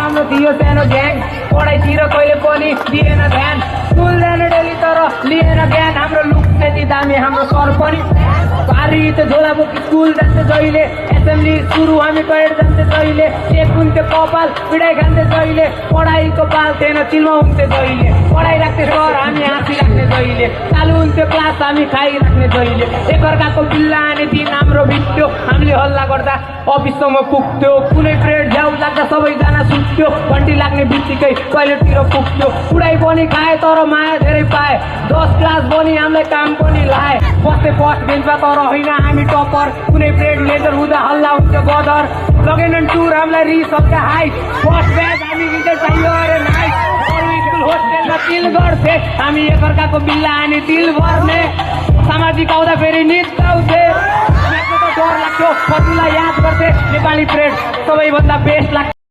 हाम्रो थियो सानो ग्याङ पढाइतिर कहिले पनि दिएन ध्यान स्कुल जाने डेली तर लिएन ज्ञान हाम्रो लुक त्यति दामी हाम्रो सर पनि भारी त झोला बोकी स्कुल जान्थे जहिले एसेम्ब्ली सुरु हामी टोयलेट जान्थे जहिले चेक हुन्थ्यो कपाल पिडाइ खान्थे जहिले पढाइको पाल थिएन चिल्मा हुन्थे जहिले पढाइ राख्थे सर हामी हाँसी राख्ने जहिले चालु हुन्थ्यो क्लास हामी खाइराख्ने जहिले एकअर्काको बिल्ला आने दिन हाम्रो भिट्यो हामीले हल्ला गर्दा अफिससम्म पुग्थ्यो कुनै पिरियड झ्याउ लाग्दा सबैजना सुत्थ्यो घन्टी लाग्ने बित्तिकै टोयलेटतिर पुग्थ्यो उडाइ पनि खाए तर माया धेरै पाए 10 क्लास पनि हामीलाई काम पनि लाए बस्थे फर्स्ट बेन्चमा तर होइन हामी टपर कुनै पिरियड लेजर हुँदा हल्ला हुन्थ्यो गदर लगेनन् टुर हामीलाई रिसक्का हाई फर्स्ट ब्याच हामी रिजल्ट चाहियो अरे नाइट अरू स्कुल होस्टेलमा तिल गर्थे हामी एकअर्काको बिल्ला आने तिल भर्ने सामाजिक आउँदा फेरि नित्याउँथे डर लाग्थ्यो कतिलाई याद गर्थे नेपाली पिरियड सबैभन्दा बेस्ट लाग्थ्यो